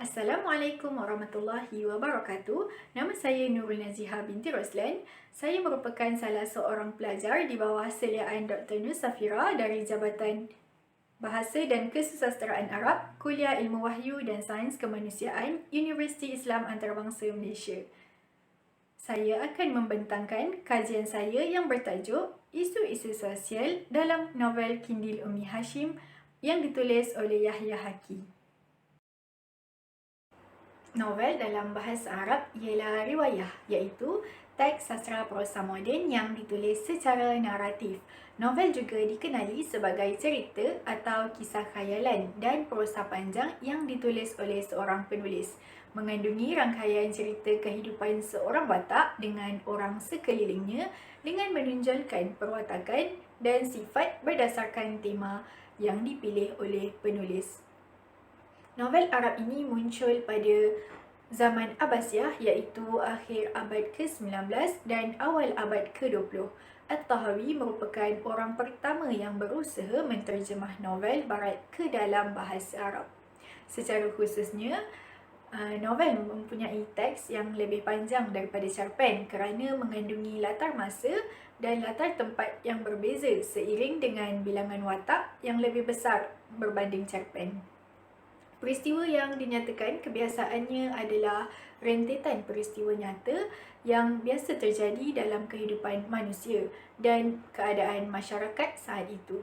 Assalamualaikum warahmatullahi wabarakatuh. Nama saya Nurul Naziha binti Roslan. Saya merupakan salah seorang pelajar di bawah seliaan Dr. Nur Safira dari Jabatan Bahasa dan Kesusasteraan Arab, Kuliah Ilmu Wahyu dan Sains Kemanusiaan, Universiti Islam Antarabangsa Malaysia. Saya akan membentangkan kajian saya yang bertajuk Isu-isu Sosial dalam novel Kindil Umi Hashim yang ditulis oleh Yahya Haki. Novel dalam bahasa Arab ialah riwayah, iaitu teks sastra prosa moden yang ditulis secara naratif. Novel juga dikenali sebagai cerita atau kisah khayalan dan prosa panjang yang ditulis oleh seorang penulis, mengandungi rangkaian cerita kehidupan seorang watak dengan orang sekelilingnya dengan menonjolkan perwatakan dan sifat berdasarkan tema yang dipilih oleh penulis. Novel Arab ini muncul pada zaman Abbasiyah iaitu akhir abad ke-19 dan awal abad ke-20. At-Tahawi merupakan orang pertama yang berusaha menterjemah novel barat ke dalam bahasa Arab. Secara khususnya, novel mempunyai teks yang lebih panjang daripada cerpen kerana mengandungi latar masa dan latar tempat yang berbeza seiring dengan bilangan watak yang lebih besar berbanding cerpen. Peristiwa yang dinyatakan kebiasaannya adalah rentetan peristiwa nyata yang biasa terjadi dalam kehidupan manusia dan keadaan masyarakat saat itu.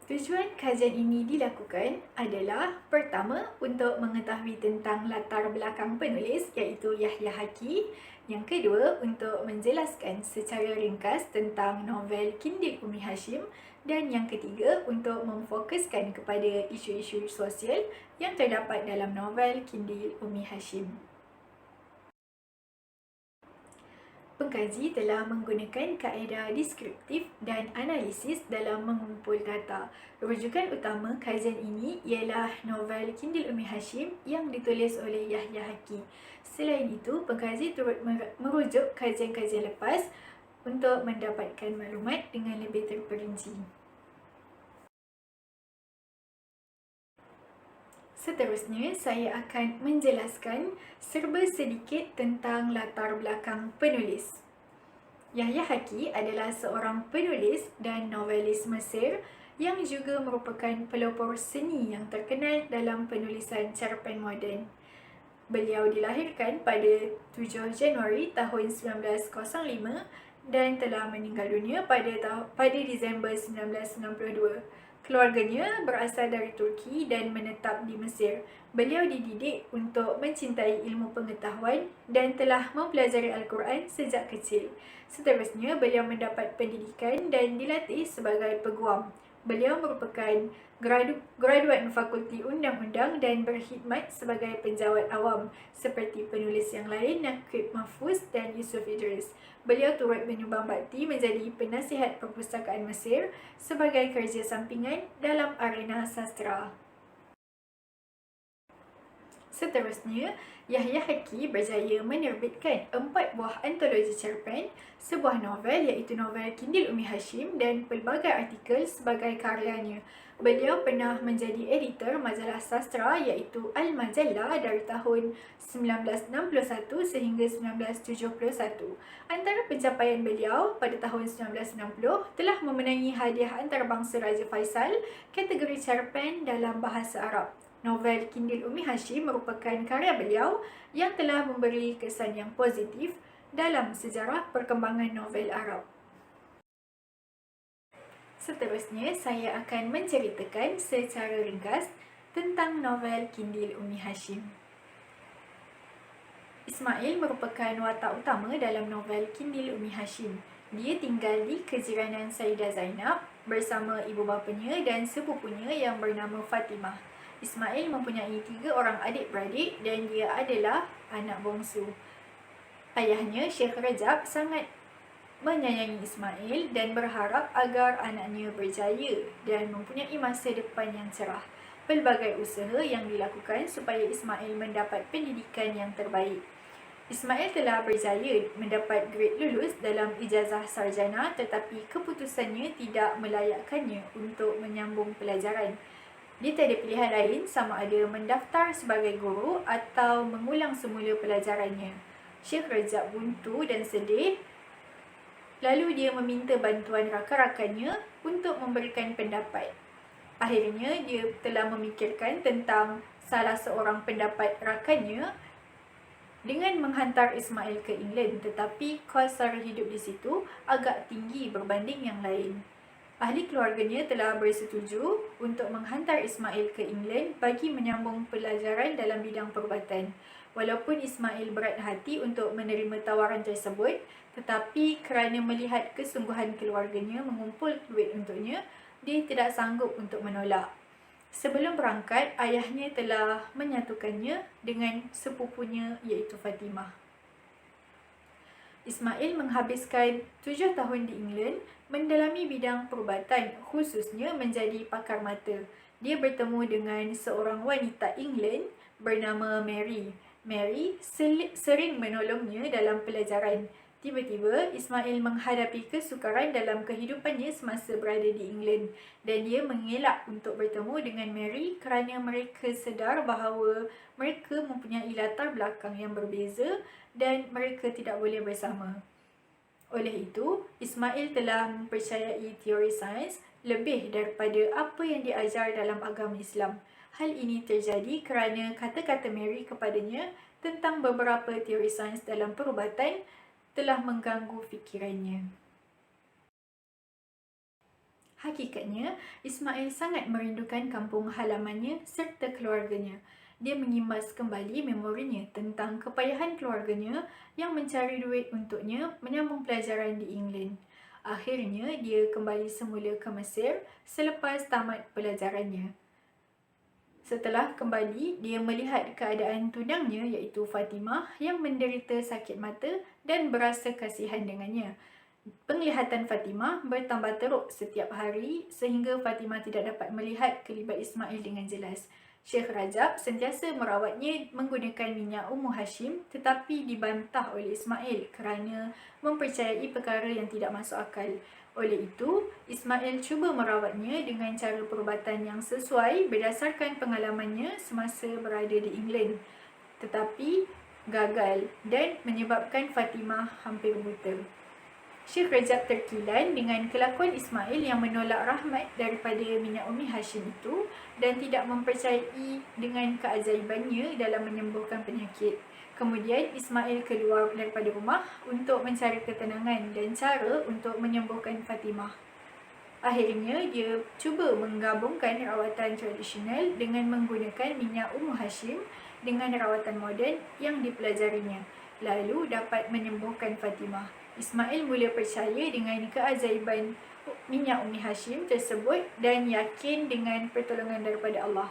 Tujuan kajian ini dilakukan adalah pertama, untuk mengetahui tentang latar belakang penulis iaitu Yahya Haki. Yang kedua, untuk menjelaskan secara ringkas tentang novel Kindil Umi Hashim. Dan yang ketiga, untuk memfokuskan kepada isu-isu sosial yang terdapat dalam novel Kindil Umi Hashim. Pengkaji telah menggunakan kaedah deskriptif dan analisis dalam mengumpul data. Rujukan utama kajian ini ialah novel Kindil Umi Hashim yang ditulis oleh Yahya Haki. Selain itu, pengkaji turut merujuk kajian-kajian lepas untuk mendapatkan maklumat dengan lebih terperinci. Seterusnya, saya akan menjelaskan serba sedikit tentang latar belakang penulis. Yahya Haki adalah seorang penulis dan novelis Mesir yang juga merupakan pelopor seni yang terkenal dalam penulisan cerpen moden. Beliau dilahirkan pada 7 Januari tahun 1905 dan telah meninggal dunia pada Disember 1992. Keluarganya berasal dari Turki dan menetap di Mesir. Beliau dididik untuk mencintai ilmu pengetahuan dan telah mempelajari Al-Quran sejak kecil. Seterusnya, beliau mendapat pendidikan dan dilatih sebagai peguam. Beliau merupakan graduat Fakulti Undang-Undang dan berkhidmat sebagai penjawat awam seperti penulis yang lain Naqib Mahfuz dan Yusuf Idris. Beliau turut menyumbang bakti menjadi penasihat perpustakaan Mesir sebagai kerja sampingan dalam arena sastra. Seterusnya, Yahya Haki berjaya menerbitkan 4 buah antologi cerpen, sebuah novel iaitu novel Kindil Umi Hashim dan pelbagai artikel sebagai karyanya. Beliau pernah menjadi editor majalah sastra iaitu Al-Majallah dari tahun 1961 sehingga 1971. Antara pencapaian beliau pada tahun 1960 telah memenangi hadiah antarabangsa Raja Faisal kategori cerpen dalam bahasa Arab. Novel Kindil Umi Hashim merupakan karya beliau yang telah memberi kesan yang positif dalam sejarah perkembangan novel Arab. Seterusnya, saya akan menceritakan secara ringkas tentang novel Kindil Umi Hashim. Ismail merupakan watak utama dalam novel Kindil Umi Hashim. Dia tinggal di kejiranan Sayyidah Zainab bersama ibu bapanya dan sepupunya yang bernama Fatimah. Ismail mempunyai 3 orang adik-beradik dan dia adalah anak bongsu. Ayahnya, Syekh Rajab, sangat menyayangi Ismail dan berharap agar anaknya berjaya dan mempunyai masa depan yang cerah. Pelbagai usaha yang dilakukan supaya Ismail mendapat pendidikan yang terbaik. Ismail telah berjaya mendapat grade lulus dalam ijazah sarjana tetapi keputusannya tidak melayakkannya untuk menyambung pelajaran. Dia tiada pilihan lain sama ada mendaftar sebagai guru atau mengulang semula pelajarannya. Syekh Rajab buntu dan sedih. Lalu dia meminta bantuan rakan-rakannya untuk memberikan pendapat. Akhirnya dia telah memikirkan tentang salah seorang pendapat rakannya dengan menghantar Ismail ke England, tetapi kos sara hidup di situ agak tinggi berbanding yang lain. Ahli keluarganya telah bersetuju untuk menghantar Ismail ke England bagi menyambung pelajaran dalam bidang perubatan. Walaupun Ismail berat hati untuk menerima tawaran tersebut, tetapi kerana melihat kesungguhan keluarganya mengumpul duit untuknya, dia tidak sanggup untuk menolak. Sebelum berangkat, ayahnya telah menyatukannya dengan sepupunya iaitu Fatimah. Ismail menghabiskan 7 tahun di England mendalami bidang perubatan, khususnya menjadi pakar mata. Dia bertemu dengan seorang wanita England bernama Mary. Mary sering menolongnya dalam pelajaran. Tiba-tiba, Ismail menghadapi kesukaran dalam kehidupannya semasa berada di England dan dia mengelak untuk bertemu dengan Mary kerana mereka sedar bahawa mereka mempunyai latar belakang yang berbeza dan mereka tidak boleh bersama. Oleh itu, Ismail telah mempercayai teori sains lebih daripada apa yang diajar dalam agama Islam. Hal ini terjadi kerana kata-kata Mary kepadanya tentang beberapa teori sains dalam perubatan telah mengganggu fikirannya. Hakikatnya, Ismail sangat merindukan kampung halamannya serta keluarganya. Dia mengimbas kembali memorinya tentang kepayahan keluarganya yang mencari duit untuknya menyambung pelajaran di England. Akhirnya, dia kembali semula ke Mesir selepas tamat pelajarannya. Setelah kembali, dia melihat keadaan tunangnya iaitu Fatimah yang menderita sakit mata dan berasa kasihan dengannya. Penglihatan Fatimah bertambah teruk setiap hari sehingga Fatimah tidak dapat melihat kelibat Ismail dengan jelas. Syekh Rajab sentiasa merawatnya menggunakan minyak Ummu Hashim tetapi dibantah oleh Ismail kerana mempercayai perkara yang tidak masuk akal. Oleh itu, Ismail cuba merawatnya dengan cara perubatan yang sesuai berdasarkan pengalamannya semasa berada di England. Tetapi gagal dan menyebabkan Fatimah hampir buta. Syekh Rajab terkilan dengan kelakuan Ismail yang menolak rahmat daripada minyak Ummi Hashim itu dan tidak mempercayai dengan keajaibannya dalam menyembuhkan penyakit. Kemudian Ismail keluar daripada rumah untuk mencari ketenangan dan cara untuk menyembuhkan Fatimah. Akhirnya, dia cuba menggabungkan rawatan tradisional dengan menggunakan minyak Ummu Hashim dengan rawatan moden yang dipelajarinya, lalu dapat menyembuhkan Fatimah. Ismail mula percaya dengan keajaiban minyak Ummi Hashim tersebut dan yakin dengan pertolongan daripada Allah.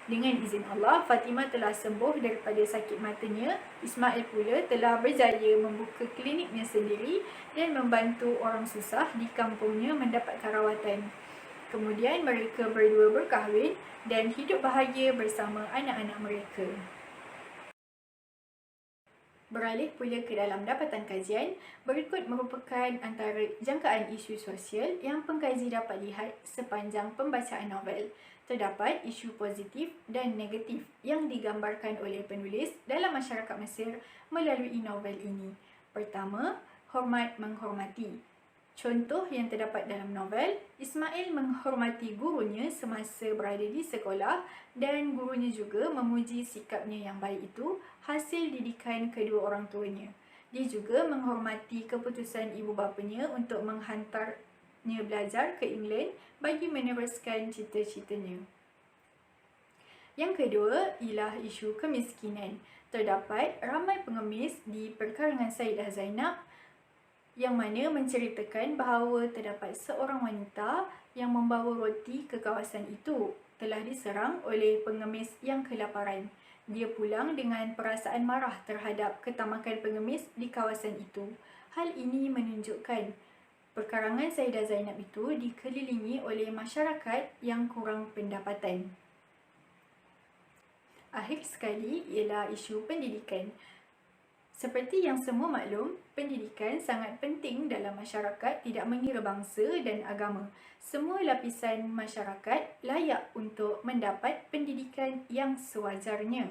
Dengan izin Allah, Fatimah telah sembuh daripada sakit matanya. Ismail pula telah berjaya membuka kliniknya sendiri dan membantu orang susah di kampungnya mendapatkan rawatan. Kemudian mereka berdua berkahwin dan hidup bahagia bersama anak-anak mereka. Beralih pula ke dalam dapatan kajian, berikut merupakan antara jangkaan isu sosial yang pengkaji dapat lihat sepanjang pembacaan novel. Terdapat isu positif dan negatif yang digambarkan oleh penulis dalam masyarakat Mesir melalui novel ini. Pertama, hormat menghormati. Contoh yang terdapat dalam novel, Ismail menghormati gurunya semasa berada di sekolah dan gurunya juga memuji sikapnya yang baik itu hasil didikan kedua orang tuanya. Dia juga menghormati keputusan ibu bapanya untuk menghantarnya belajar ke England bagi meneruskan cita-citanya. Yang kedua ialah isu kemiskinan. Terdapat ramai pengemis di perkarangan Sayyidah Zainab yang mana menceritakan bahawa terdapat seorang wanita yang membawa roti ke kawasan itu telah diserang oleh pengemis yang kelaparan. Dia pulang dengan perasaan marah terhadap ketamakan pengemis di kawasan itu. Hal ini menunjukkan perkarangan Sayyidah Zainab itu dikelilingi oleh masyarakat yang kurang pendapatan. Akhir sekali ialah isu pendidikan. Seperti yang semua maklum, pendidikan sangat penting dalam masyarakat tidak mengira bangsa dan agama. Semua lapisan masyarakat layak untuk mendapat pendidikan yang sewajarnya.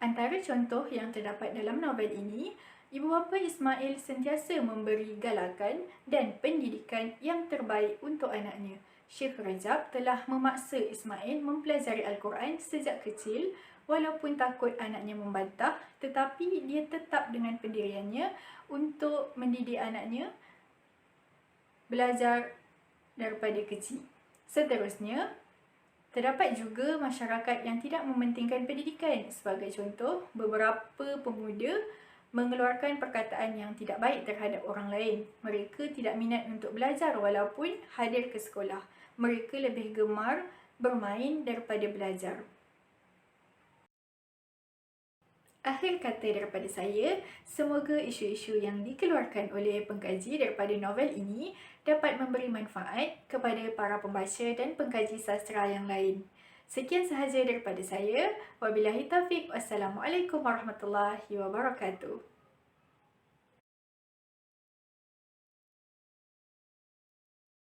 Antara contoh yang terdapat dalam novel ini, ibu bapa Ismail sentiasa memberi galakan dan pendidikan yang terbaik untuk anaknya. Syekh Rajab telah memaksa Ismail mempelajari Al-Quran sejak kecil walaupun takut anaknya membantah, tetapi dia tetap dengan pendiriannya untuk mendidik anaknya belajar daripada kecil. Seterusnya, terdapat juga masyarakat yang tidak mementingkan pendidikan. Sebagai contoh, beberapa pemuda mengeluarkan perkataan yang tidak baik terhadap orang lain. Mereka tidak minat untuk belajar walaupun hadir ke sekolah. Mereka lebih gemar bermain daripada belajar. Akhir kata daripada saya, semoga isu-isu yang dikeluarkan oleh pengkaji daripada novel ini dapat memberi manfaat kepada para pembaca dan pengkaji sastera yang lain. Sekian sahaja daripada saya. Wabillahi taufiq. Wassalamualaikum warahmatullahi wabarakatuh.